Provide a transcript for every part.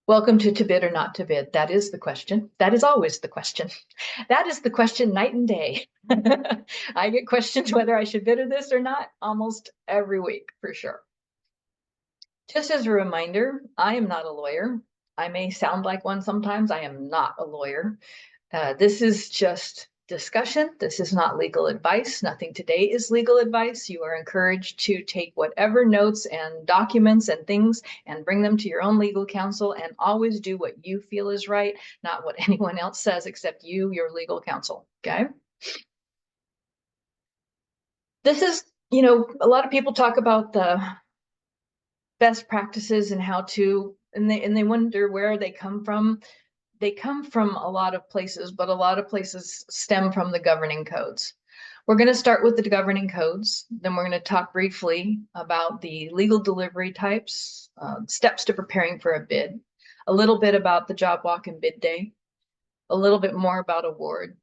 Welcome to bid or not to bid. That is the question. That is always the question. That is the question night and day. I get questions whether I should bid this or not almost every week for sure. Just as a reminder, I am not a lawyer. I may sound like one sometimes. I am not a lawyer. This is just discussion. This is not legal advice. Nothing today is legal advice. You are encouraged to take whatever notes and documents and things and bring them to your own legal counsel, and always do what you feel is right, not what anyone else says except you, your legal counsel. Okay. This is, a lot of people talk about the best practices and how to, and they wonder where they come from. They come from a lot of places, but a lot of places stem from the governing codes. We're going to start with the governing codes. Then we're going to talk briefly about the legal delivery types, steps to preparing for a bid, a little bit about the job walk and bid day, a little bit more about award,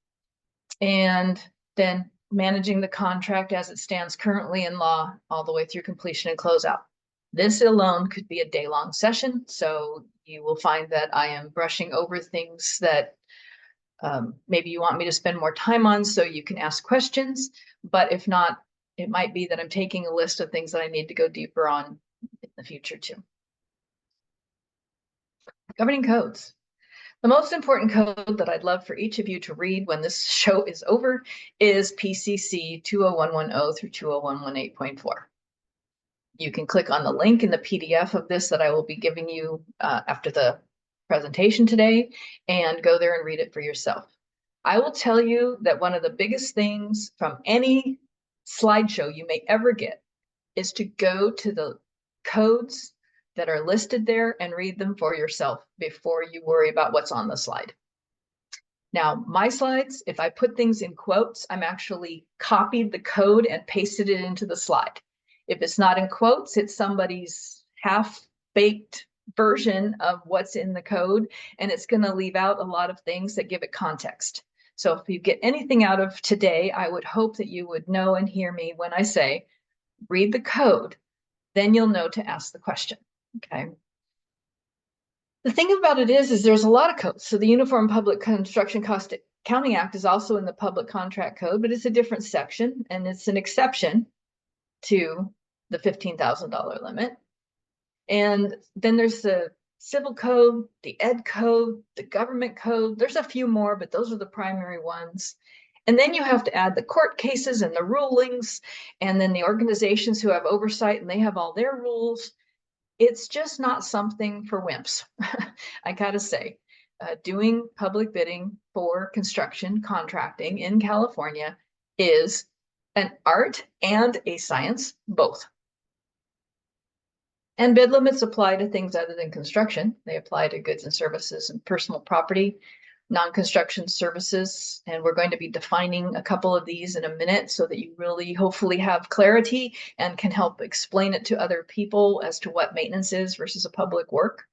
and then managing the contract as it stands currently in law all the way through completion and closeout. This alone could be a day-long session, so you will find that I am brushing over things that maybe you want me to spend more time on so you can ask questions, but if not, it might be that I'm taking a list of things that I need to go deeper on in the future too. Governing codes. The most important code that I'd love for each of you to read when this show is over is PCC 20110 through 20118.4. You can click on the link in the PDF of this that I will be giving you after the presentation today and go there and read it for yourself. I will tell you that one of the biggest things from any slideshow you may ever get is to go to the codes that are listed there and read them for yourself before you worry about what's on the slide. Now, my slides, if I put things in quotes, I'm actually copied the code and pasted it into the slide. If it's not in quotes, it's somebody's half-baked version of what's in the code, and it's going to leave out a lot of things that give it context. So if you get anything out of today, I would hope that you would know and hear me when I say, read the code, then you'll know to ask the question, okay? The thing about it is there's a lot of codes. So the Uniform Public Construction Cost Accounting Act is also in the Public Contract Code, but it's a different section, and it's an exception to the $15,000 limit. And then there's the Civil Code, the Ed Code, the Government Code. There's a few more, but those are the primary ones. And then you have to add the court cases and the rulings, and then the organizations who have oversight, and they have all their rules. It's just not something for wimps. I gotta say, doing public bidding for construction contracting in California is an art and a science, both. And bid limits apply to things other than construction. They apply to goods and services and personal property, non-construction services. And we're going to be defining a couple of these in a minute so that you really hopefully have clarity and can help explain it to other people as to what maintenance is versus a public work.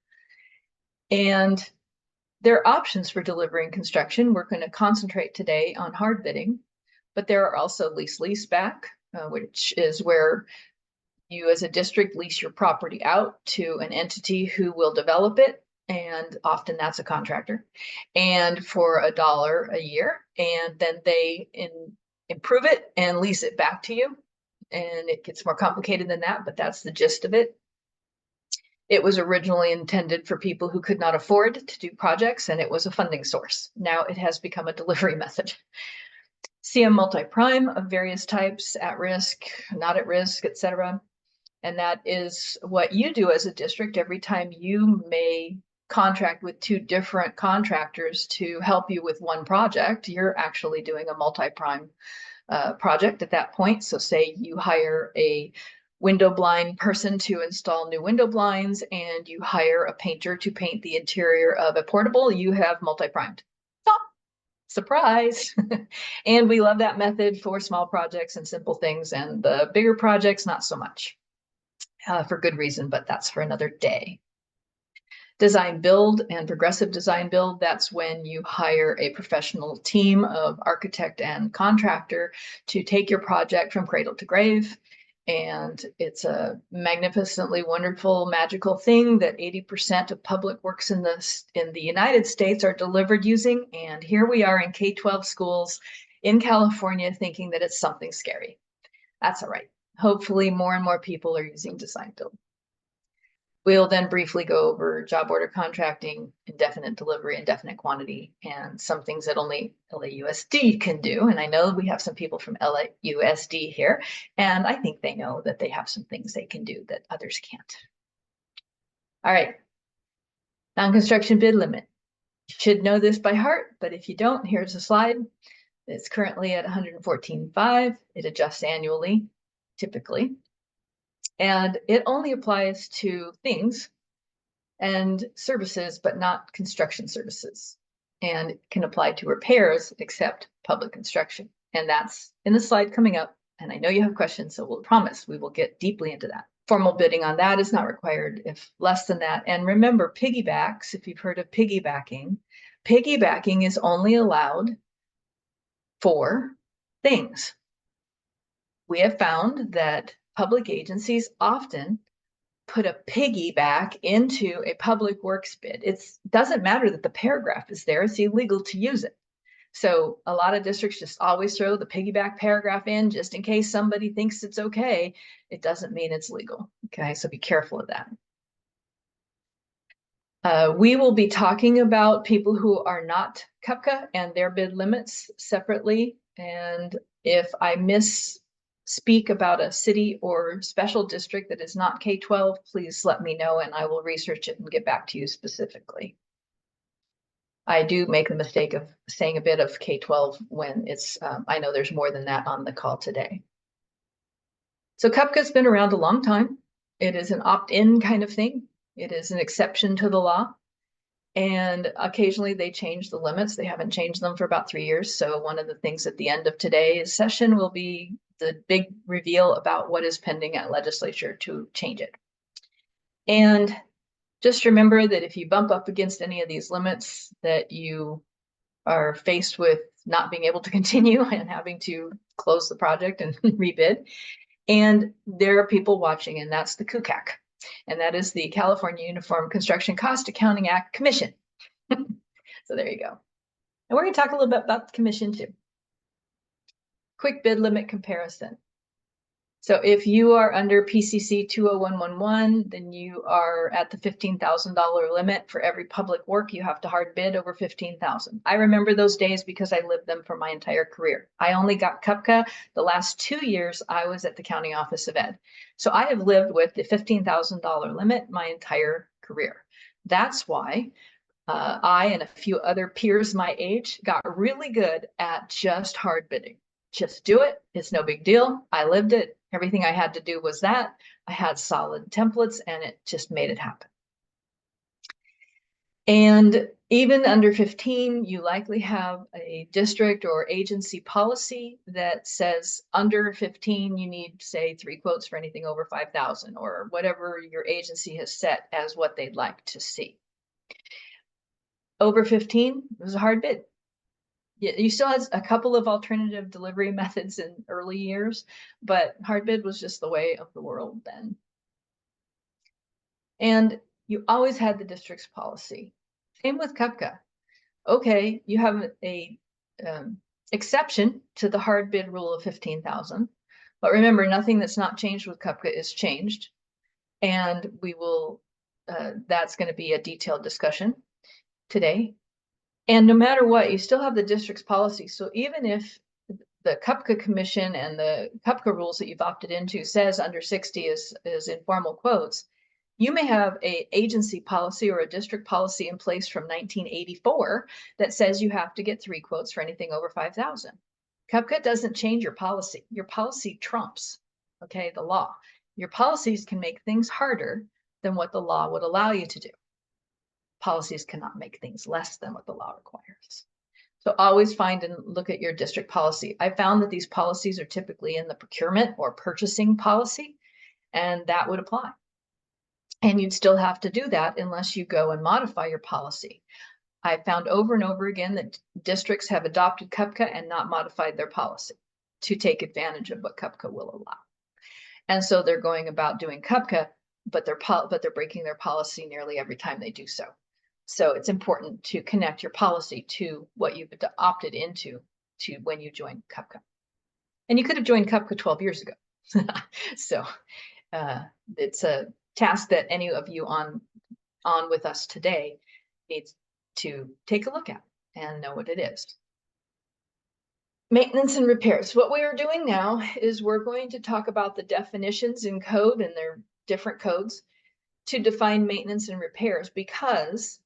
And there are options for delivering construction. We're going to concentrate today on hard bidding, but there are also lease-leaseback, which is where you as a district lease your property out to an entity who will develop it, and often that's a contractor, and for $1 a year, and then they improve it and lease it back to you. And it gets more complicated than that, but that's the gist of it. It was originally intended for people who could not afford to do projects, and it was a funding source. Now it has become a delivery method. CM multi-prime of various types, at risk, not at risk, etc. And that is what you do as a district every time you may contract with two different contractors to help you with one project. You're actually doing a multi-prime project at that point. So say you hire a window blind person to install new window blinds, and you hire a painter to paint the interior of a portable, you have multi-primed. Oh, surprise. And we love that method for small projects and simple things, and the bigger projects, not so much. For good reason, but that's for another day. Design build and progressive design build, that's when you hire a professional team of architect and contractor to take your project from cradle to grave And it's a magnificently wonderful, magical thing that 80% of public works in the United States are delivered using. And here we are in K-12 schools in California thinking that it's something scary. That's all right. Hopefully more and more people are using design build. We'll then briefly go over job order contracting, indefinite delivery, indefinite quantity, and some things that only LAUSD can do. And I know we have some people from LAUSD here, and I think they know that they have some things they can do that others can't. All right, non-construction bid limit. You should know this by heart, but if you don't, here's a slide. It's currently at 114.5. It adjusts annually, typically. And it only applies to things and services, but not construction services, and can apply to repairs except public construction. And that's in the slide coming up. And I know you have questions, so we'll promise we will get deeply into that. Formal bidding on that is not required if less than that. And remember, piggybacks, if you've heard of piggybacking is only allowed for things. We have found that public agencies often put a piggyback into a public works bid. It doesn't matter that the paragraph is there, it's illegal to use it. So a lot of districts just always throw the piggyback paragraph in just in case somebody thinks it's okay. It doesn't mean it's legal. Okay, so be careful of that. We will be talking about people who are not CUPCCA and their bid limits separately. And if I misspeak about a city or special district that is not K-12, please let me know and I will research it and get back to you specifically. I do make the mistake of saying a bit of K-12 when it's, I know there's more than that on the call today. So CUPCCA's been around a long time. It is an opt-in kind of thing. It is an exception to the law. And occasionally they change the limits. They haven't changed them for about 3 years. So one of the things at the end of today's session will be the big reveal about what is pending at legislature to change it. And just remember that if you bump up against any of these limits, that you are faced with not being able to continue and having to close the project and rebid. And there are people watching, and that's the CUPCCAA. And that is the California Uniform Construction Cost Accounting Act Commission. So there you go. And we're going to talk a little bit about the commission too. Quick bid limit comparison. So if you are under PCC 20111, then you are at the $15,000 limit. For every public work, you have to hard bid over $15,000. I remember those days because I lived them for my entire career. I only got CUPCCA the last 2 years I was at the County Office of Ed. So I have lived with the $15,000 limit my entire career. That's why I and a few other peers my age got really good at just hard bidding. Just do it. It's no big deal. I lived it. Everything I had to do was that. I had solid templates and it just made it happen. And even under 15, you likely have a district or agency policy that says under 15, you need, say, 3 quotes for anything over 5,000 or whatever your agency has set as what they'd like to see. Over 15, it was a hard bid. You still had a couple of alternative delivery methods in early years, but hard bid was just the way of the world then. And you always had the district's policy. Same with CUPCCA. Okay, you have a exception to the hard bid rule of 15,000, but remember, nothing that's not changed with CUPCCA is changed. And we will, that's going to be a detailed discussion today. And no matter what, you still have the district's policy. So even if the CUPCCA commission and the CUPCCA rules that you've opted into says under 60 is informal quotes, you may have an agency policy or a district policy in place from 1984 that says you have to get 3 quotes for anything over 5,000. CUPCCA doesn't change your policy. Your policy trumps, okay, the law. Your policies can make things harder than what the law would allow you to do. Policies cannot make things less than what the law requires. So always find and look at your district policy. I found that these policies are typically in the procurement or purchasing policy, and that would apply. And you'd still have to do that unless you go and modify your policy. I found over and over again that districts have adopted CUPCCA and not modified their policy to take advantage of what CUPCCA will allow. And so they're going about doing CUPCCA, but they're breaking their policy nearly every time they do so. So it's important to connect your policy to what you've opted into to when you join CUPCCA. And you could have joined CUPCCA 12 years ago. So it's a task that any of you on with us today needs to take a look at and know what it is. Maintenance and repairs. What we are doing now is we're going to talk about the definitions in code, and they're different codes, to define maintenance and repairs, because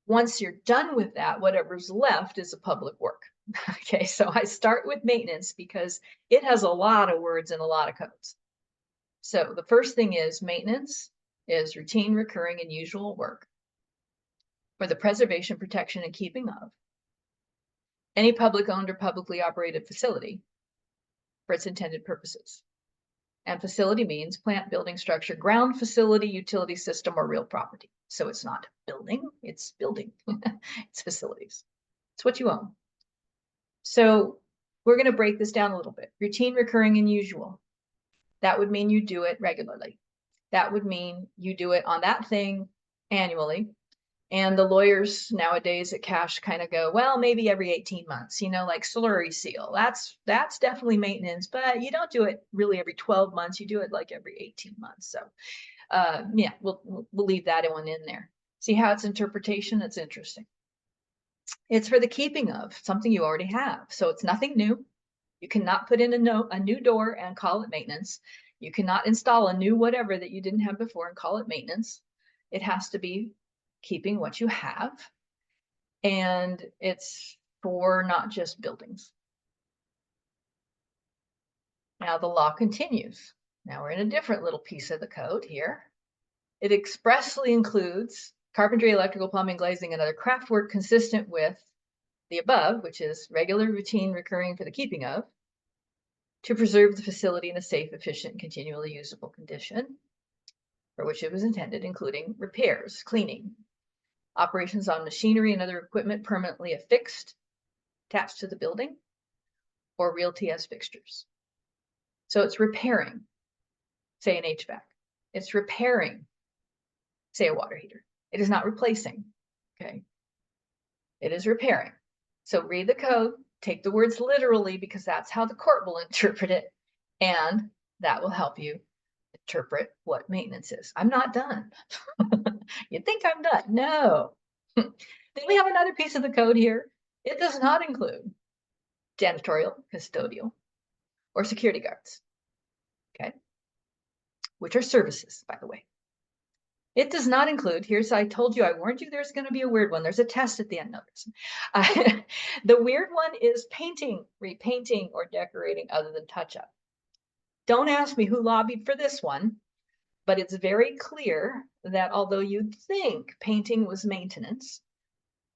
once you're done with that, whatever's left is a public work. Okay, so I start with maintenance because it has a lot of words and a lot of codes. So the first thing is maintenance is routine, recurring, and usual work for the preservation, protection, and keeping of any public owned or publicly operated facility for its intended purposes. And facility means plant, building, structure, ground, facility, utility system, or real property. So it's not building, it's building. It's facilities. It's what you own. So we're going to break this down a little bit. Routine, recurring, and usual. That would mean you do it regularly. That would mean you do it on that thing annually. And the lawyers nowadays at Cash kind of go, well, maybe every 18 months, like slurry seal. That's definitely maintenance, but you don't do it really every 12 months. You do it like every 18 months. So yeah, we'll leave that one in there. See how it's interpretation? It's interesting. It's for the keeping of something you already have. So it's nothing new. You cannot put in a new door and call it maintenance. You cannot install a new whatever that you didn't have before and call it maintenance. It has to be keeping what you have. And it's for not just buildings. Now the law continues. Now we're in a different little piece of the code here. It expressly includes carpentry, electrical, plumbing, glazing, and other craft work consistent with the above, which is regular, routine, recurring for the keeping of, to preserve the facility in a safe, efficient, and continually usable condition for which it was intended, including repairs, cleaning, operations on machinery and other equipment permanently affixed, attached to the building, or realty as fixtures. So it's repairing, say an HVAC. It's repairing, say a water heater. It is not replacing, okay? It is repairing. So read the code, take the words literally, because that's how the court will interpret it, and that will help you interpret what maintenance is. I'm not done. You think I'm done? No. Then we have another piece of the code here. It does not include janitorial, custodial, or security guards, okay? Which are services, by the way. It does not include, I told you, I warned you there's going to be a weird one. There's a test at the end of this. The weird one is painting, repainting, or decorating other than touch-up. Don't ask me who lobbied for this one, but it's very clear that although you'd think painting was maintenance,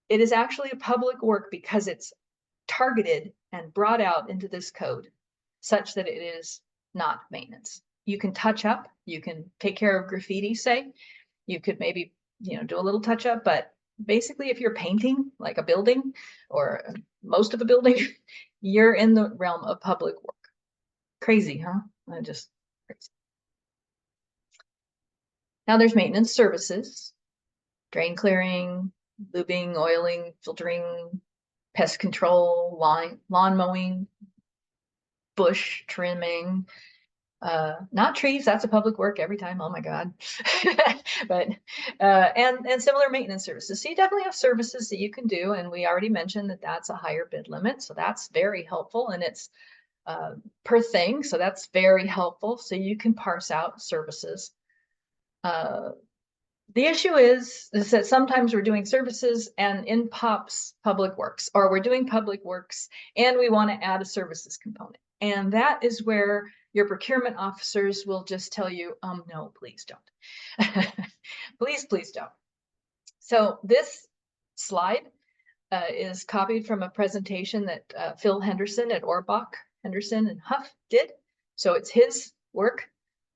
it is actually a public work because it's targeted and brought out into this code such that it is not maintenance. You can touch up, you can take care of graffiti, say, you could maybe, do a little touch up, but basically if you're painting like a building or most of a building, you're in the realm of public work. Crazy, huh? Just crazy. Now there's maintenance services, drain clearing, lubing, oiling, filtering, pest control, lawn mowing, bush trimming, not trees, that's a public work every time, oh my God. But and similar maintenance services. So you definitely have services that you can do, and we already mentioned that that's a higher bid limit, so that's very helpful, and it's per thing, so that's very helpful. So you can parse out services. The issue is that sometimes we're doing services and in pops public works, or we're doing public works and we want to add a services component. And that is where your procurement officers will just tell you, no, please don't. Please don't. So this slide is copied from a presentation that Phil Henderson at Orbach, Henderson and Huff did. So it's his work,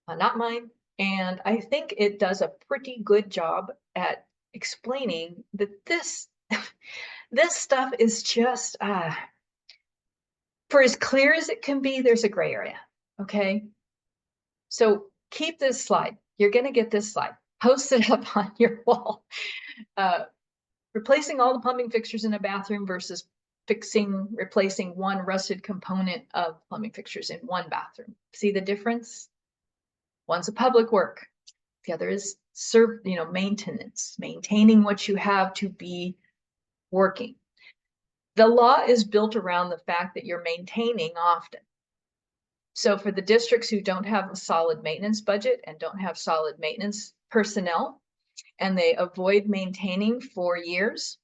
not mine. And I think it does a pretty good job at explaining that this stuff is just, for as clear as it can be, there's a gray area, okay? So keep this slide. You're going to get this slide. Post it up on your wall. Replacing all the plumbing fixtures in a bathroom versus replacing one rusted component of plumbing fixtures in one bathroom. See the difference? One's a public work. The other is maintenance, maintaining what you have to be working. The law is built around the fact that you're maintaining often. So for the districts who don't have a solid maintenance budget and don't have solid maintenance personnel, and they avoid maintaining for years,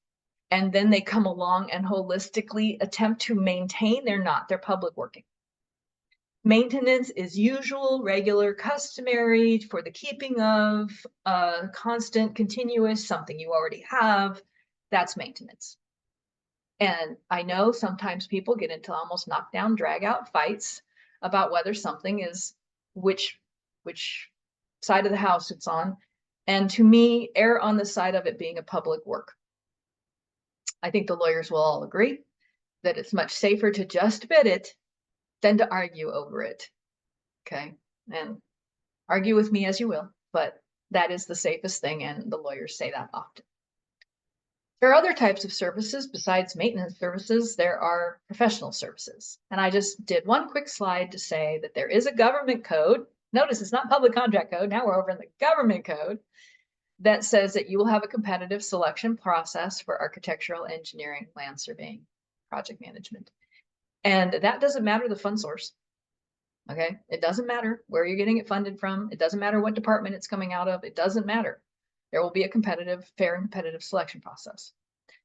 and then they come along and holistically attempt to maintain, they're public working. Maintenance is usual, regular, customary for the keeping of constant, continuous, something you already have. That's maintenance. And I know sometimes people get into almost knockdown, drag out fights about whether something is which side of the house it's on. And to me, err on the side of it being a public work. I think the lawyers will all agree that it's much safer to just bid it than to argue over it. Okay, and argue with me as you will, but that is the safest thing, and the lawyers say that often. There are other types of services besides maintenance services. There are professional services. And I just did one quick slide to say that there is a government code. Notice it's not public contract code. Now we're over in the government code that says that you will have a competitive selection process for architectural, engineering, land surveying, project management. And that doesn't matter the fund source. Okay, it doesn't matter where you're getting it funded from. It doesn't matter what department it's coming out of. It doesn't matter. There will be a fair and competitive selection process.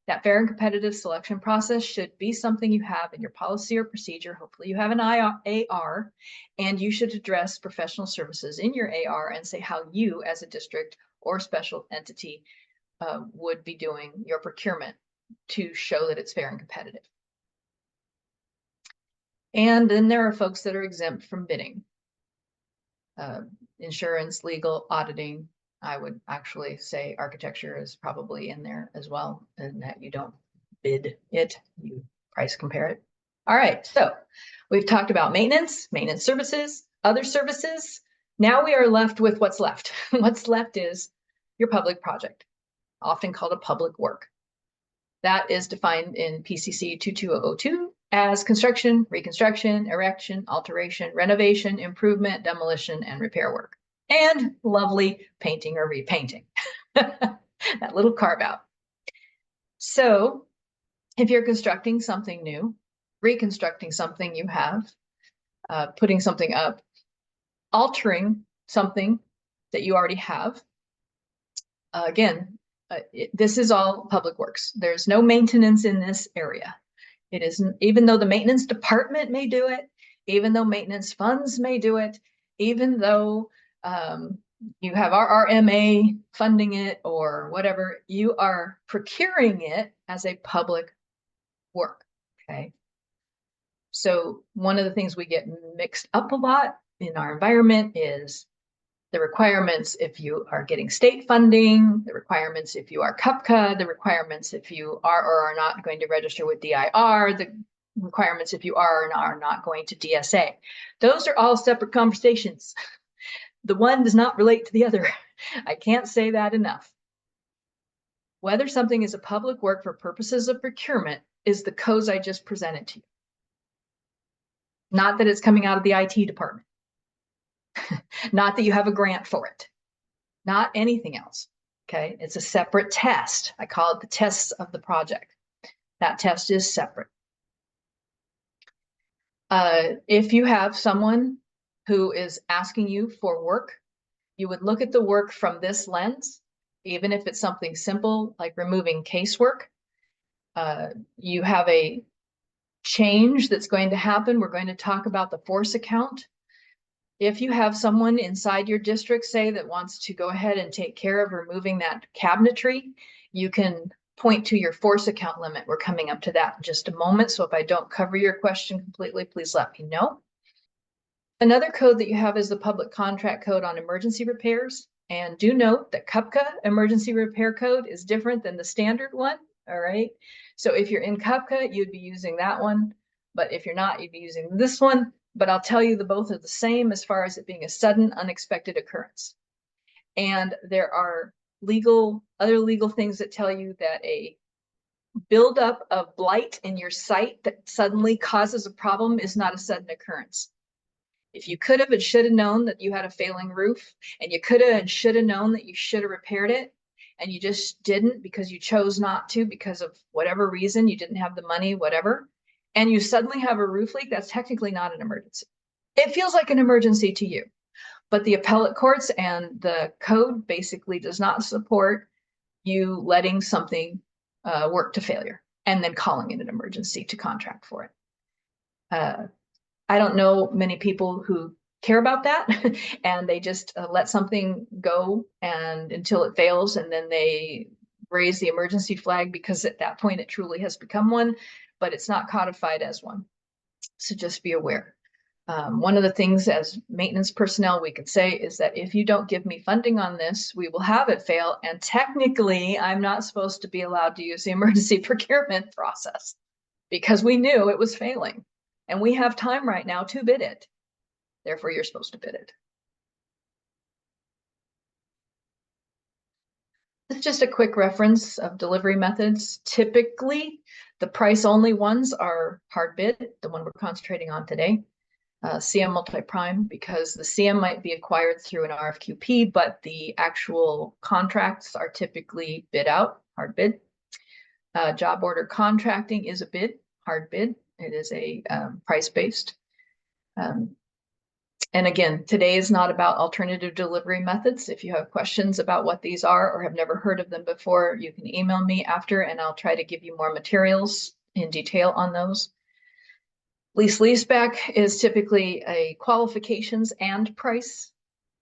That fair and competitive selection process should be something you have in your policy or procedure. Hopefully you have an AR, and you should address professional services in your AR and say how you as a district or special entity would be doing your procurement to show that it's fair and competitive. And then there are folks that are exempt from bidding. Insurance, legal, auditing. I would actually say architecture is probably in there as well, and that you don't bid it, you price compare it. All right, so we've talked about maintenance services, other services. Now we are left with what's left. What's left is your public project, often called a public work. That is defined in PCC 2202 as construction, reconstruction, erection, alteration, renovation, improvement, demolition, and repair work. And lovely painting or repainting. That little carve out. So if you're constructing something new, reconstructing something you have, putting something up, altering something that you already have, again, this is all public works. There's no maintenance in this area. It isn't, even though the maintenance department may do it, even though maintenance funds may do it, even though you have RRMA funding it or whatever, you are procuring it as a public work, okay? So one of the things we get mixed up a lot in our environment is the requirements if you are getting state funding, the requirements if you are CUPCCAA, the requirements if you are or are not going to register with DIR, the requirements if you are and are not going to DSA. Those are all separate conversations. The one does not relate to the other. I can't say that enough. Whether something is a public work for purposes of procurement is the codes I just presented to you. Not that it's coming out of the IT department. Not that you have a grant for it. Not anything else. Okay, it's a separate test. I call it the tests of the project. That test is separate. If you have someone who is asking you for work, you would look at the work from this lens, even if it's something simple like removing casework. You have a change that's going to happen. We're going to talk about the force account. If you have someone inside your district, say, that wants to go ahead and take care of removing that cabinetry, you can point to your force account limit. We're coming up to that in just a moment. So if I don't cover your question completely, please let me know. Another code that you have is the public contract code on emergency repairs. And do note that CUPCCAA emergency repair code is different than the standard one. All right. So if you're in CUPCCAA, you'd be using that one. But if you're not, you'd be using this one. but I'll tell you the both are the same as far as it being a sudden, unexpected occurrence. And there are other legal things that tell you that a buildup of blight in your site that suddenly causes a problem is not a sudden occurrence. If you could have and should have known that you had a failing roof, and you could have and should have known that you should have repaired it, and you just didn't because you chose not to because of whatever reason, you didn't have the money, whatever, and you suddenly have a roof leak, that's technically not an emergency. It feels like an emergency to you, but the appellate courts and the code basically does not support you letting something work to failure and then calling it an emergency to contract for it. I don't know many people who care about that and they just let something go and until it fails, and then they raise the emergency flag because at that point it truly has become one, but it's not codified as one. So just be aware. One of the things as maintenance personnel we could say is that if you don't give me funding on this, we will have it fail. And technically, I'm not supposed to be allowed to use the emergency procurement process because we knew it was failing. And we have time right now to bid it. Therefore, you're supposed to bid it. It's just a quick reference of delivery methods. Typically, the price-only ones are hard bid, the one we're concentrating on today. CM multi-prime, because the CM might be acquired through an RFQP, but the actual contracts are typically bid out, hard bid. Job order contracting is a bid, hard bid. It is a price-based. And again, today is not about alternative delivery methods. If you have questions about what these are or have never heard of them before, you can email me after and I'll try to give you more materials in detail on those. Lease leaseback is typically a qualifications and price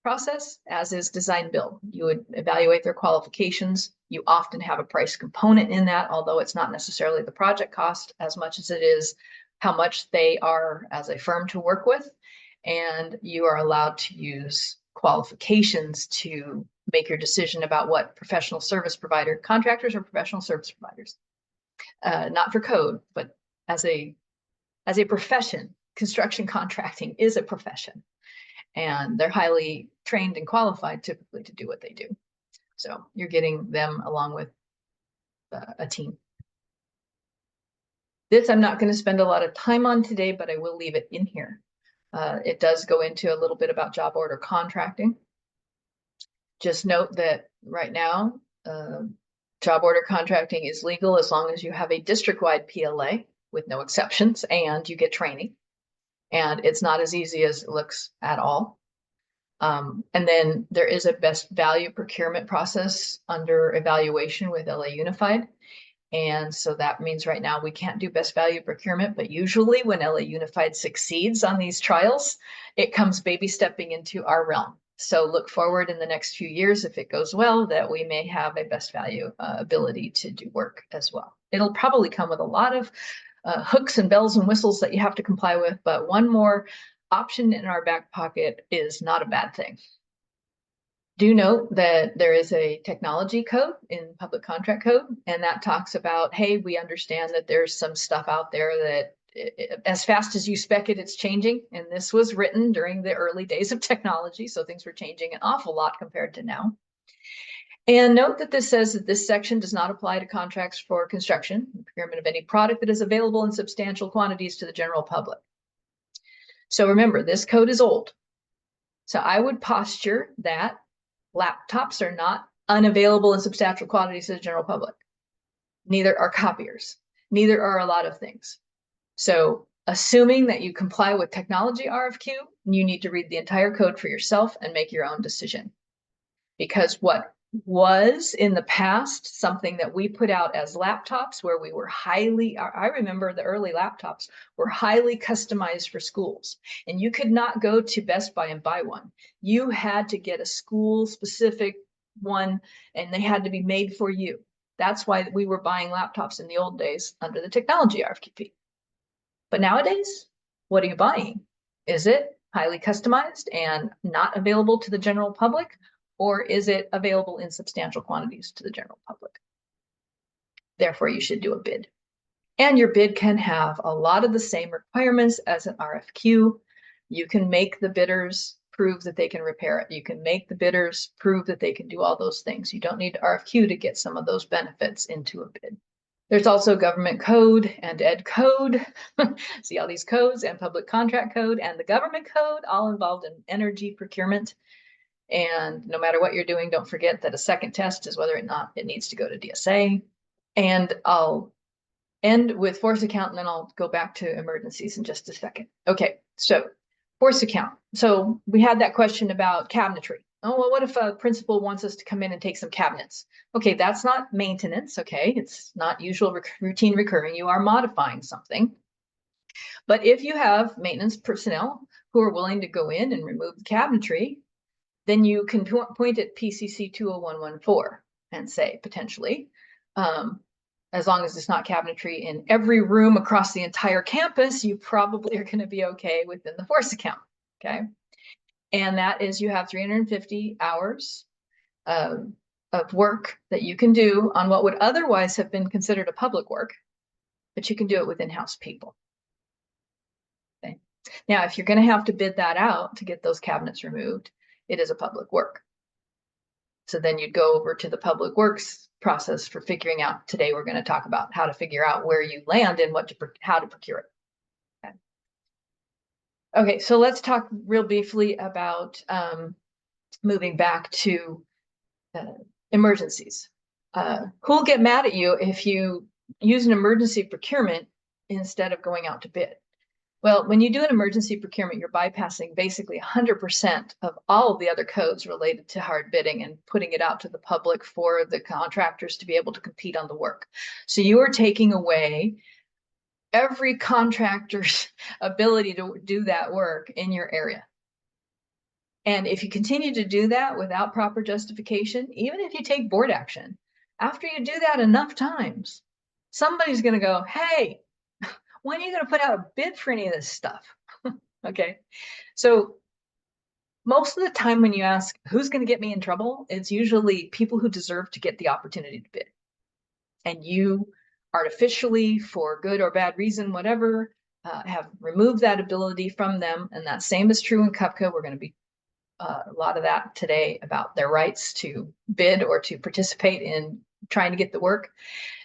process, as is design build. You would evaluate their qualifications. You often have a price component in that, although it's not necessarily the project cost as much as it is how much they are as a firm to work with. And you are allowed to use qualifications to make your decision about what professional service provider, contractors or professional service providers, not for code, but as a profession. Construction contracting is a profession, and they're highly trained and qualified typically to do what they do. So you're getting them along with a team. This I'm not going to spend a lot of time on today, but I will leave it in here. It does go into a little bit about job order contracting. Just note that right now, job order contracting is legal as long as you have a district-wide PLA with no exceptions and you get training. And it's not as easy as it looks at all. And then there is a best value procurement process under evaluation with LA Unified. And so that means right now we can't do best value procurement, but usually when LA Unified succeeds on these trials, it comes baby stepping into our realm. So look forward in the next few years, if it goes well, that we may have a best value ability to do work as well. It'll probably come with a lot of hooks and bells and whistles that you have to comply with, but one more option in our back pocket is not a bad thing. Do note that there is a technology code in public contract code, and that talks about, hey, we understand that there's some stuff out there that as fast as you spec it, it's changing. And this was written during the early days of technology, so things were changing an awful lot compared to now. And note that this says that this section does not apply to contracts for construction, procurement of any product that is available in substantial quantities to the general public. So remember, this code is old. So I would posture that laptops are not unavailable in substantial quantities to the general public. Neither are copiers. Neither are a lot of things. So assuming that you comply with technology RFQ, you need to read the entire code for yourself and make your own decision. Because what was in the past something that we put out as laptops where we were I remember the early laptops were highly customized for schools, and you could not go to Best Buy and buy one. You had to get a school specific one, and they had to be made for you. That's why we were buying laptops in the old days under the technology RFQP. But nowadays, what are you buying? Is it highly customized and not available to the general public? Or is it available in substantial quantities to the general public? Therefore, you should do a bid. And your bid can have a lot of the same requirements as an RFQ. You can make the bidders prove that they can repair it. You can make the bidders prove that they can do all those things. You don't need to RFQ to get some of those benefits into a bid. There's also government code and ed code. See all these codes, and public contract code and the government code, all involved in energy procurement. And no matter what you're doing, don't forget that a second test is whether or not it needs to go to DSA. And I'll end with force account, and then I'll go back to emergencies in just a second. Okay, so force account. So we had that question about cabinetry. Oh, well, what if a principal wants us to come in and take some cabinets? Okay, that's not maintenance, okay? It's not usual routine recurring. You are modifying something. But if you have maintenance personnel who are willing to go in and remove the cabinetry, then you can point at PCC 20114 and say, potentially, as long as it's not cabinetry in every room across the entire campus, you probably are going to be okay within the force account, okay? And that is, you have 350 hours of work that you can do on what would otherwise have been considered a public work, but you can do it with in-house people. Okay. Now, if you're going to have to bid that out to get those cabinets removed, it is a public work. So then you'd go over to the public works process for figuring out. Today, we're going to talk about how to figure out where you land and how to procure it. Okay, so let's talk real briefly about moving back to emergencies. Who'll get mad at you if you use an emergency procurement instead of going out to bid? Well, when you do an emergency procurement, you're bypassing basically 100% of all of the other codes related to hard bidding and putting it out to the public for the contractors to be able to compete on the work. So you are taking away every contractor's ability to do that work in your area. And if you continue to do that without proper justification, even if you take board action, after you do that enough times, somebody's going to go, hey, when are you going to put out a bid for any of this stuff? Okay. So most of the time when you ask who's going to get me in trouble, it's usually people who deserve to get the opportunity to bid. And you artificially, for good or bad reason, whatever, have removed that ability from them. And that same is true in CUPCCA. We're going to be a lot of that today about their rights to bid or to participate in trying to get the work.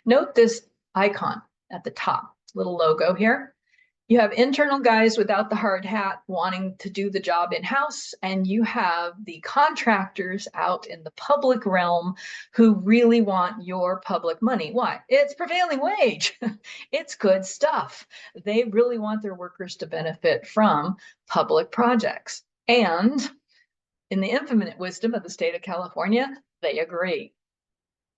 Note this icon at the top, little logo here. You have internal guys without the hard hat wanting to do the job in-house, and you have the contractors out in the public realm who really want your public money. Why? It's prevailing wage. It's good stuff. They really want their workers to benefit from public projects. And in the infinite wisdom of the state of California, they agree.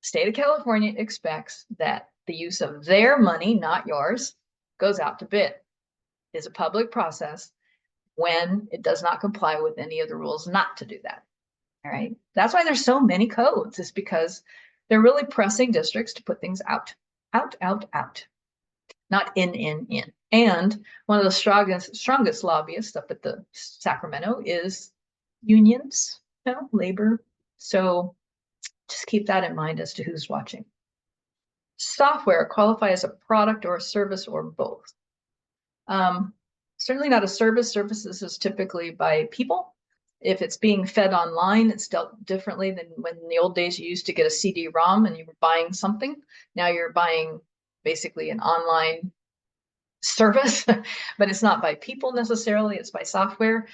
The state of California expects that the use of their money, not yours, goes out to bid. It is a public process when it does not comply with any of the rules not to do that. All right. That's why there's so many codes, is because they're really pressing districts to put things out, not in. And one of the strongest lobbyists up at the Sacramento is unions, labor. So just keep that in mind as to who's watching. Software qualify as a product or a service or both. Certainly not a service. Services is typically by people. If it's being fed online, it's dealt differently than when in the old days you used to get a CD-ROM and you were buying something. Now you're buying basically an online service, but it's not by people necessarily, it's by software.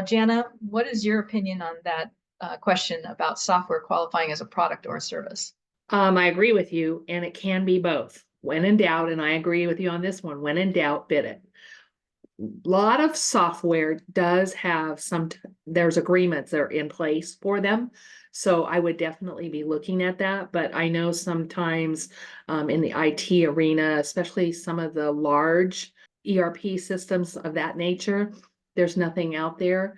Jana, what is your opinion on that question about software qualifying as a product or a service? I agree with you, and it can be both. When in doubt, and I agree with you on this one, when in doubt, bid it. A lot of software does have there's agreements that are in place for them. So I would definitely be looking at that. But I know sometimes in the IT arena, especially some of the large ERP systems of that nature, there's nothing out there.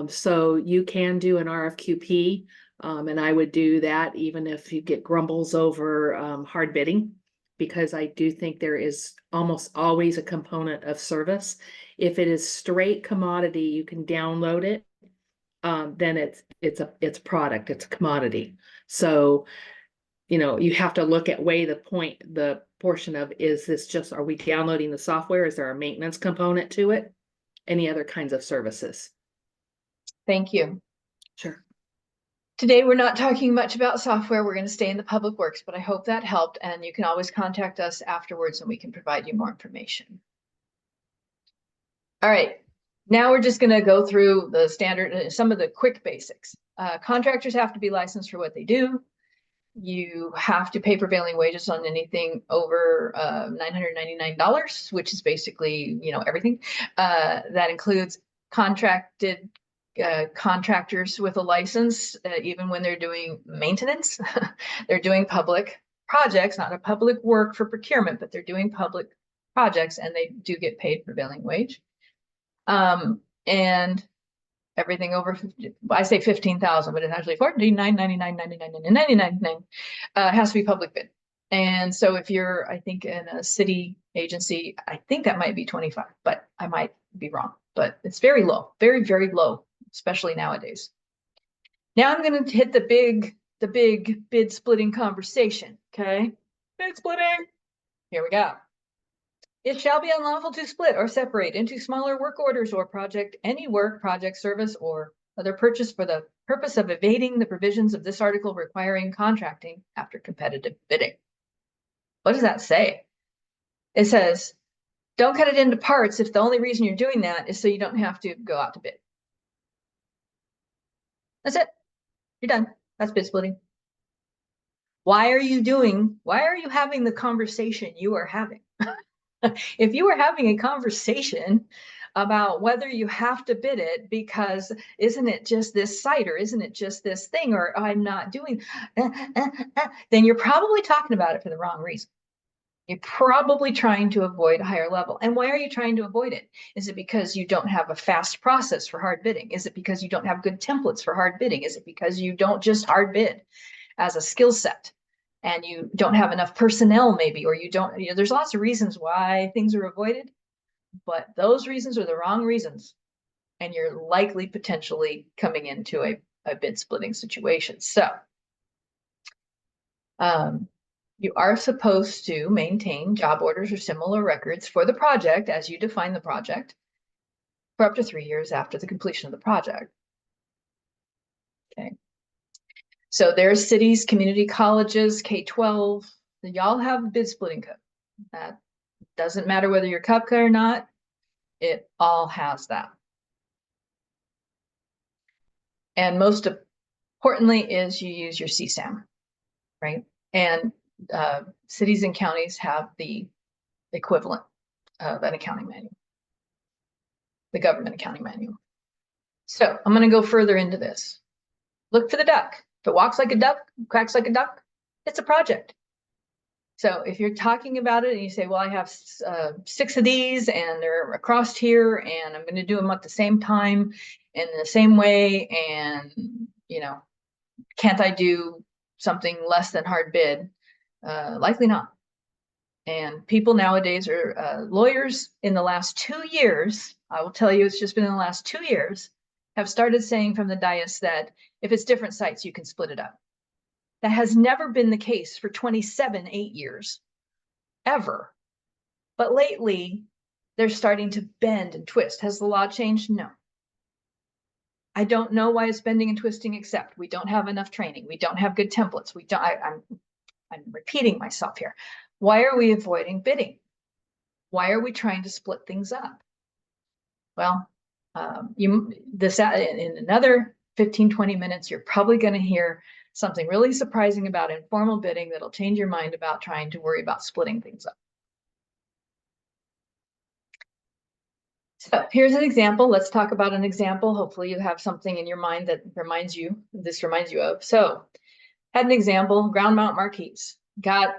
So you can do an RFQP, and I would do that even if you get grumbles over hard bidding, because I do think there is almost always a component of service. If it is straight commodity, you can download it. Then it's a product, it's a commodity. So, you have to weigh the portion of, is this just, are we downloading the software? Is there a maintenance component to it? any other kinds of services. Thank you. Sure. Today, we're not talking much about software. We're going to stay in the public works, but I hope that helped. And you can always contact us afterwards and we can provide you more information. All right. Now we're just going to go through the standard, some of the quick basics. Contractors have to be licensed for what they do. You have to pay prevailing wages on anything over $999, which is basically, everything. That includes contracted contractors with a license, even when they're doing maintenance. They're doing public projects, not a public work for procurement, but they're doing public projects and they do get paid prevailing wage. And everything over, I say 15,000, but it's actually 14,999 has to be public bid. And so if you're, I think in a city agency, I think that might be 25, but I might be wrong, but it's very low, very, very low, especially nowadays. Now I'm going to hit the big bid splitting conversation. Okay. Bid splitting. Here we go. It shall be unlawful to split or separate into smaller work orders or any work, project, service, or other purchase for the purpose of evading the provisions of this article requiring contracting after competitive bidding. What does that say? It says, don't cut it into parts if the only reason you're doing that is so you don't have to go out to bid. That's it. You're done. That's bid splitting. Why are you having the conversation you are having? If you were having a conversation about whether you have to bid it because isn't it just this site or isn't it just this thing or I'm not doing, then you're probably talking about it for the wrong reason. You're probably trying to avoid a higher level. And why are you trying to avoid it? Is it because you don't have a fast process for hard bidding? Is it because you don't have good templates for hard bidding? Is it because you don't just hard bid as a skill set? And you don't have enough personnel maybe, or you don't, there's lots of reasons why things are avoided, but those reasons are the wrong reasons. And you're likely potentially coming into a bid splitting situation. So you are supposed to maintain job orders or similar records for the project as you define the project for up to 3 years after the completion of the project. Okay. So there's cities, community colleges, K-12, y'all have bid splitting code. That doesn't matter whether you're CUPCCA or not, it all has that. And most importantly is you use your CSAM, right? And cities and counties have the equivalent of an accounting manual, the government accounting manual. So I'm going to go further into this. Look for the duck. If it walks like a duck, quacks like a duck, it's a project. So if you're talking about it and you say, well, I have 6 of these and they're across here and I'm going to do them at the same time in the same way. And, can't I do something less than hard bid? Likely not. And people nowadays are lawyers in the last 2 years. I will tell you, it's just been in the last 2 years have started saying from the dais that if it's different sites, you can split it up. That has never been the case for 8 years, ever. But lately, they're starting to bend and twist. Has the law changed? No. I don't know why it's bending and twisting, except we don't have enough training. We don't have good templates. I'm repeating myself here. Why are we avoiding bidding? Why are we trying to split things up? Well, in another 15, 20 minutes, you're probably going to hear something really surprising about informal bidding that'll change your mind about trying to worry about splitting things up. So here's an example. Let's talk about an example. Hopefully you have something in your mind that reminds you of. So had an example, ground mount marquees. Got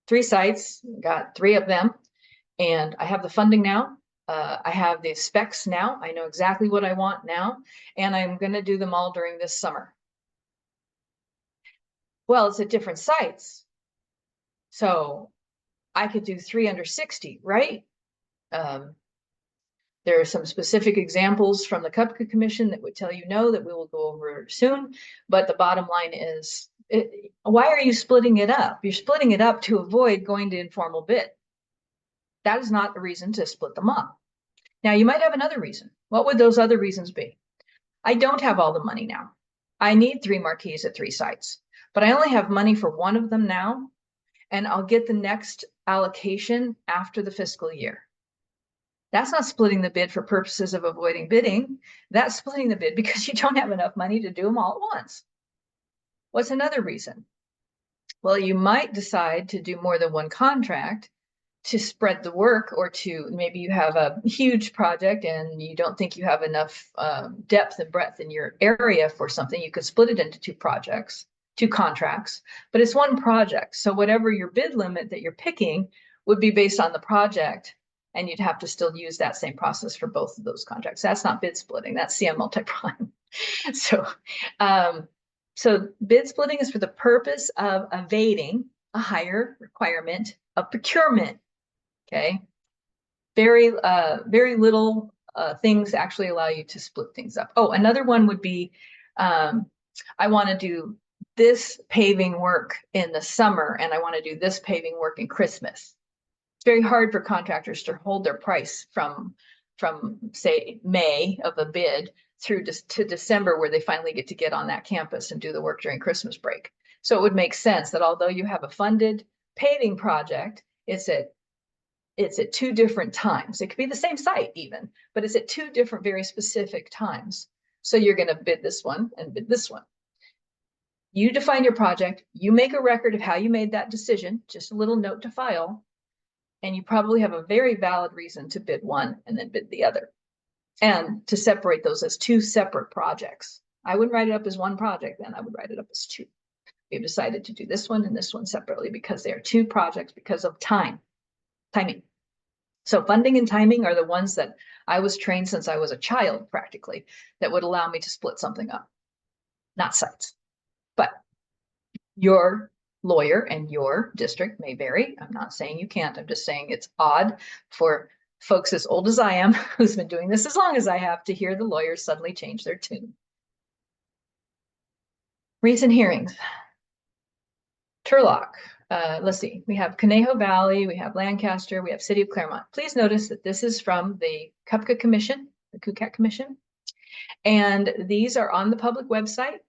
3 sites, got 3 of them, and I have the funding now. I have the specs now. I know exactly what I want now, and I'm going to do them all during this summer. Well, it's at different sites. So I could do 3 under 60, right? There are some specific examples from the CUPCCA Commission that would tell you no, that we will go over soon. But the bottom line is, why are you splitting it up? You're splitting it up to avoid going to informal bid. That is not a reason to split them up. Now, you might have another reason. What would those other reasons be? I don't have all the money now. I need 3 marquees at 3 sites, but I only have money for one of them now, and I'll get the next allocation after the fiscal year. That's not splitting the bid for purposes of avoiding bidding. That's splitting the bid because you don't have enough money to do them all at once. What's another reason? Well, you might decide to do more than one contract to spread the work, or to maybe you have a huge project and you don't think you have enough depth and breadth in your area for something. You could split it into 2 projects, 2 contracts, but it's one project. So whatever your bid limit that you're picking would be based on the project, and you'd have to still use that same process for both of those contracts. That's not bid splitting, that's CM multi-prime. So bid splitting is for the purpose of evading a higher requirement of procurement. Okay, very little things actually allow you to split things up. Oh, another one would be, I want to do this paving work in the summer, and I want to do this paving work in Christmas. It's very hard for contractors to hold their price from say May of a bid through to December, where they finally get on that campus and do the work during Christmas break. So it would make sense that although you have a funded paving project, it's at 2 different times. It could be the same site even, but it's at 2 different, very specific times. So you're going to bid this one and bid this one. You define your project, you make a record of how you made that decision, just a little note to file, and you probably have a very valid reason to bid one and then bid the other, and to separate those as 2 separate projects. I wouldn't write it up as one project then, I would write it up as 2. We've decided to do this one and this one separately because they are 2 projects because of timing. So funding and timing are the ones that I was trained since I was a child, practically, that would allow me to split something up, not sites. But your lawyer and your district may vary. I'm not saying you can't. I'm just saying it's odd for folks as old as I am, who's been doing this as long as I have, to hear the lawyers suddenly change their tune. Recent hearings. Turlock. Let's see, we have Conejo Valley, we have Lancaster, we have City of Claremont. Please notice that this is from the CUPCCAA Commission, the CUCCCAA Commission, and these are on the public website.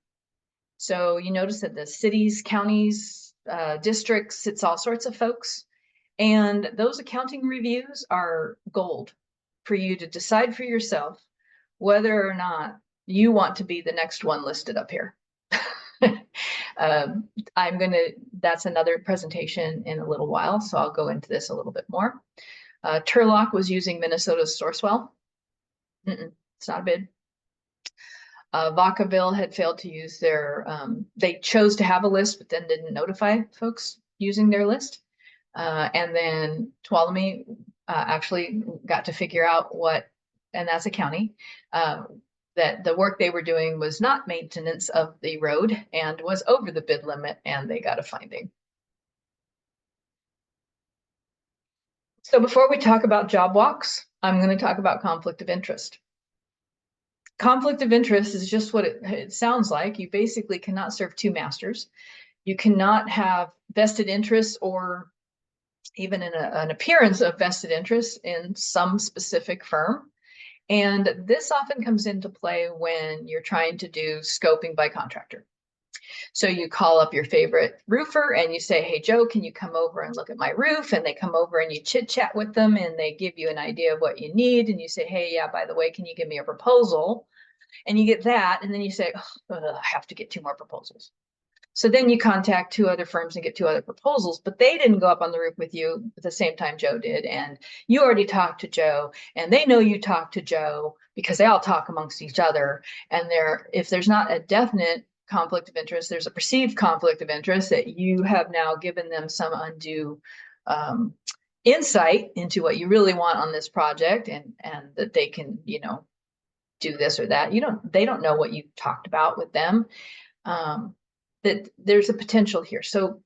So you notice that the cities, counties, districts, it's all sorts of folks. And those accounting reviews are gold for you to decide for yourself whether or not you want to be the next one listed up here. That's another presentation in a little while, so I'll go into this a little bit more. Turlock was using Minnesota's Sourcewell. It's not a bid. Vacaville had failed to use their, they chose to have a list, but then didn't notify folks using their list. And then Tuolumne actually got to figure out what, and that's a county, that the work they were doing was not maintenance of the road and was over the bid limit, and they got a finding. So before we talk about job walks, I'm going to talk about conflict of interest. Conflict of interest is just what it sounds like. You basically cannot serve 2 masters. You cannot have vested interest or even an appearance of vested interest in some specific firm. And this often comes into play when you're trying to do scoping by contractor. So you call up your favorite roofer and you say, hey, Joe, can you come over and look at my roof? And they come over and you chit chat with them and they give you an idea of what you need. And you say, hey, yeah, by the way, can you give me a proposal? And you get that. And then you say, oh, I have to get 2 more proposals. So then you contact 2 other firms and get 2 other proposals, but they didn't go up on the roof with you at the same time Joe did. And you already talked to Joe, and they know you talked to Joe because they all talk amongst each other. And if there's not a definite conflict of interest, there's a perceived conflict of interest that you have now given them some undue insight into what you really want on this project, and that they can, do this or that. They don't know what you talked about with them. That there's a potential here. So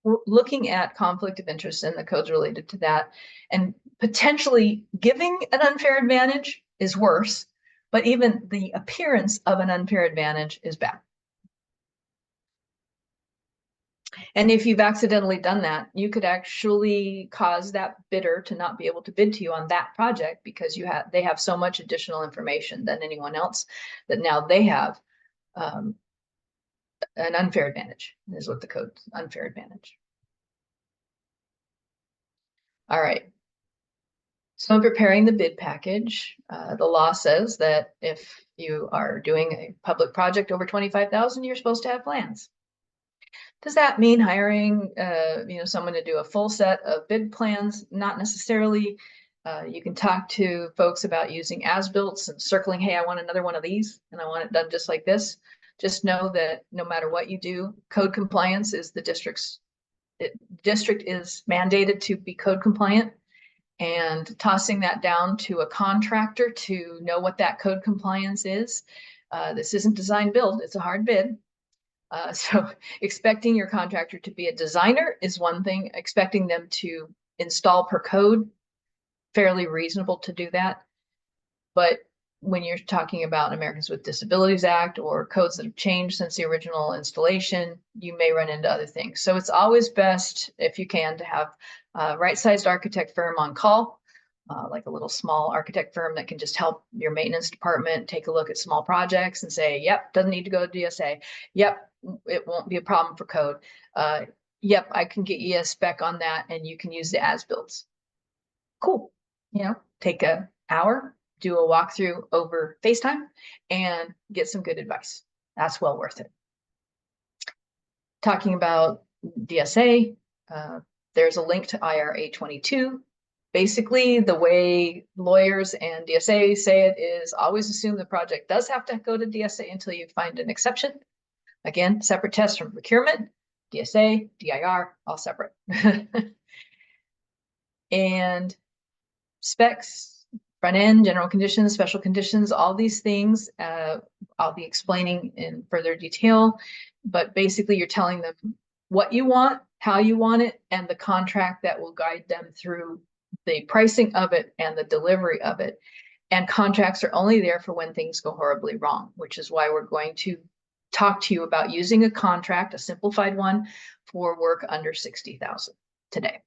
we're looking at conflict of interest and the codes related to that, and potentially giving an unfair advantage is worse, but even the appearance of an unfair advantage is bad. And if you've accidentally done that, you could actually cause that bidder to not be able to bid to you on that project because they have so much additional information than anyone else that now they have an unfair advantage, is what the code, unfair advantage. All right. So in preparing the bid package, the law says that if you are doing a public project over 25,000, you're supposed to have plans. Does that mean hiring, someone to do a full set of bid plans? Not necessarily. You can talk to folks about using as-built and circling, hey, I want another one of these and I want it done just like this. Just know that no matter what you do, code compliance is the district is mandated to be code compliant, and tossing that down to a contractor to know what that code compliance is. This isn't design build, it's a hard bid. So expecting your contractor to be a designer is one thing. Expecting them to install per code, fairly reasonable to do that. But when you're talking about Americans with Disabilities Act or codes that have changed since the original installation, you may run into other things. So it's always best, if you can, to have a right-sized architect firm on call, like a little small architect firm that can just help your maintenance department take a look at small projects and say, yep, doesn't need to go to DSA. Yep, it won't be a problem for code. Yep, I can get you a spec on that and you can use the as-builts. Cool. Take an hour, do a walkthrough over FaceTime and get some good advice. That's well worth it. Talking about DSA, there's a link to IRA 22. Basically, the way lawyers and DSA say it is always assume the project does have to go to DSA until you find an exception. Again, separate tests from procurement, DSA, DIR, all separate. And specs, front end, general conditions, special conditions, all these things, I'll be explaining in further detail, but basically you're telling them what you want, how you want it, and the contract that will guide them through the pricing of it and the delivery of it. And contracts are only there for when things go horribly wrong, which is why we're going to talk to you about using a contract, a simplified one, for work under 60,000 today.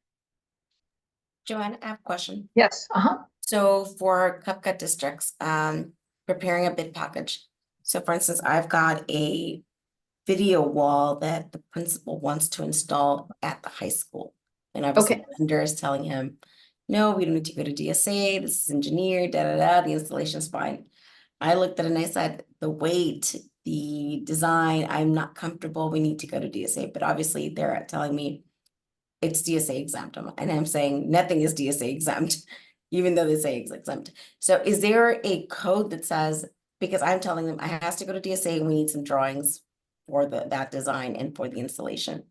Joanne, I have a question. Yes. So for CUPCCAA districts, preparing a bid package. So for instance, I've got a video wall that the principal wants to install at the high school. And obviously the vendor is telling him, no, we don't need to go to DSA. This is engineered, the installation is fine. I looked at it and I said, the weight, the design, I'm not comfortable. We need to go to DSA. But obviously they're telling me it's DSA exempt. And I'm saying nothing is DSA exempt, even though they say it's exempt. So is there a code that says, because I'm telling them I has to go to DSA and we need some drawings for that design and for the installation.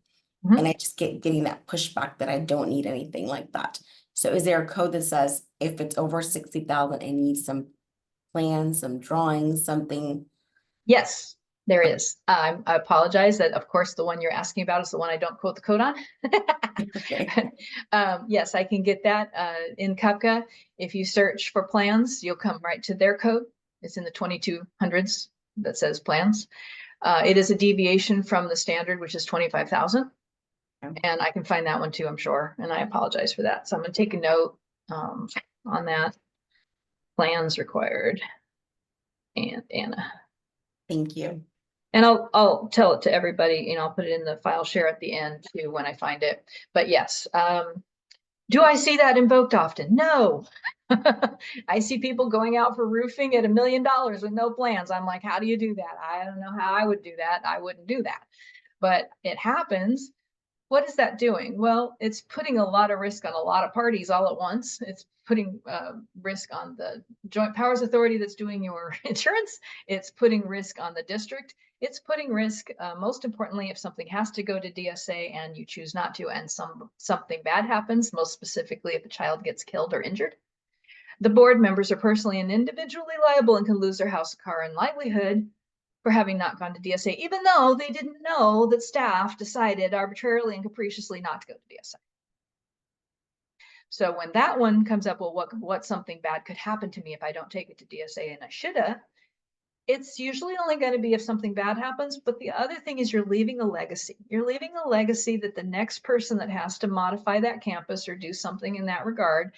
Mhm. And I just getting that pushback that I don't need anything like that. So is there a code that says if it's over 60,000, I need some plans, some drawings, something? Yes, there is. I apologize that, of course, the one you're asking about is the one I don't quote the code on. Okay. Yes, I can get that in CUPCCA. If you search for plans, you'll come right to their code. It's in the 2200s that says plans. It is a deviation from the standard, which is 25,000. And I can find that one too, I'm sure. And I apologize for that. So I'm going to take a note on that. Plans required. And Anna. Thank you. And I'll tell it to everybody, I'll put it in the file share at the end too when I find it. But yes, do I see that invoked often? No. I see people going out for roofing at $1 million with no plans. I'm like, how do you do that? I don't know how I would do that. I wouldn't do that. But it happens. What is that doing? Well, it's putting a lot of risk on a lot of parties all at once. It's putting risk on the Joint Powers Authority that's doing your insurance. It's putting risk on the district. It's putting risk, most importantly, if something has to go to DSA and you choose not to, and something bad happens, most specifically if a child gets killed or injured. The board members are personally and individually liable and can lose their house, car, and livelihood for having not gone to DSA, even though they didn't know that staff decided arbitrarily and capriciously not to go to DSA. So when that one comes up, well, what something bad could happen to me if I don't take it to DSA and I should have, it's usually only going to be if something bad happens. But the other thing is you're leaving a legacy. You're leaving a legacy that the next person that has to modify that campus or do something in that regard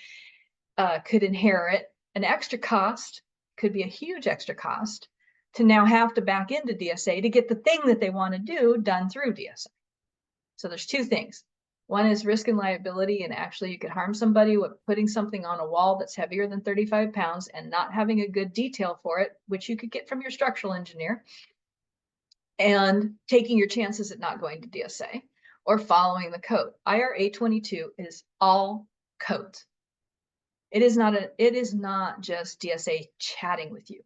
could inherit an extra cost, could be a huge extra cost, to now have to back into DSA to get the thing that they want to do done through DSA. So there's two things. One is risk and liability, and actually you could harm somebody with putting something on a wall that's heavier than 35 pounds and not having a good detail for it, which you could get from your structural engineer, and taking your chances at not going to DSA or following the code. IRA 22 is all codes. It is not just DSA chatting with you.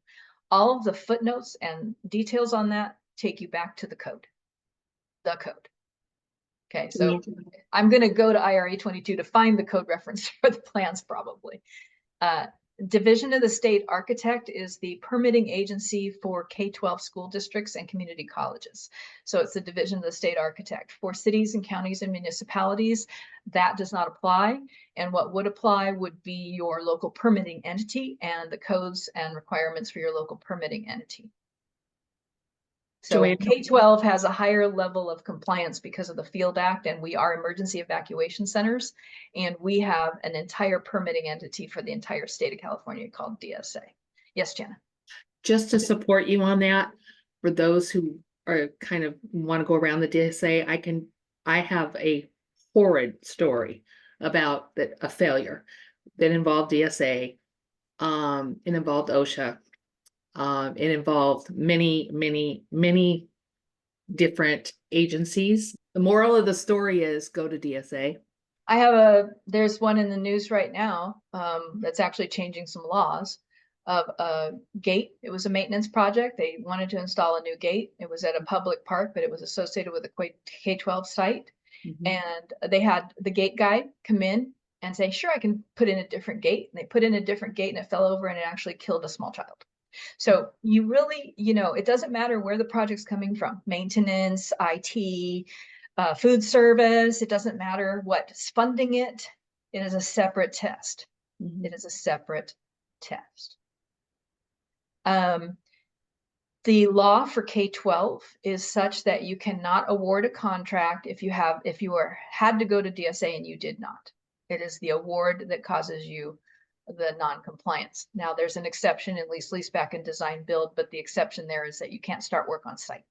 All of the footnotes and details on that take you back to the code. The code. Okay, so I'm going to go to IRA 22 to find the code reference for the plans probably. Division of the State Architect is the permitting agency for K-12 school districts and community colleges. So it's the Division of the State Architect. For cities and counties and municipalities, that does not apply. And what would apply would be your local permitting entity and the codes and requirements for your local permitting entity. So Joanne? K-12 has a higher level of compliance because of the Field Act, and we are emergency evacuation centers, and we have an entire permitting entity for the entire state of California called DSA. Yes, Jana. Just to support you on that, for those who are kind of want to go around the DSA, I have a horrid story about a failure that involved DSA. It involved OSHA. It involved many different agencies. The moral of the story is go to DSA. There's one in the news right now that's actually changing some laws of a gate. It was a maintenance project. They wanted to install a new gate. It was at a public park, but it was associated with a K-12 site. And they had the gate guy come in and say, sure, I can put in a different gate. And they put in a different gate and it fell over and it actually killed a small child. So you really, it doesn't matter where the project's coming from, maintenance, IT, food service, it doesn't matter what's funding it. It is a separate test. It is a separate test. The law for K-12 is such that you cannot award a contract if you had to go to DSA and you did not. It is the award that causes you the non-compliance. Now there's an exception in lease back and design build, but the exception there is that you can't start work on site.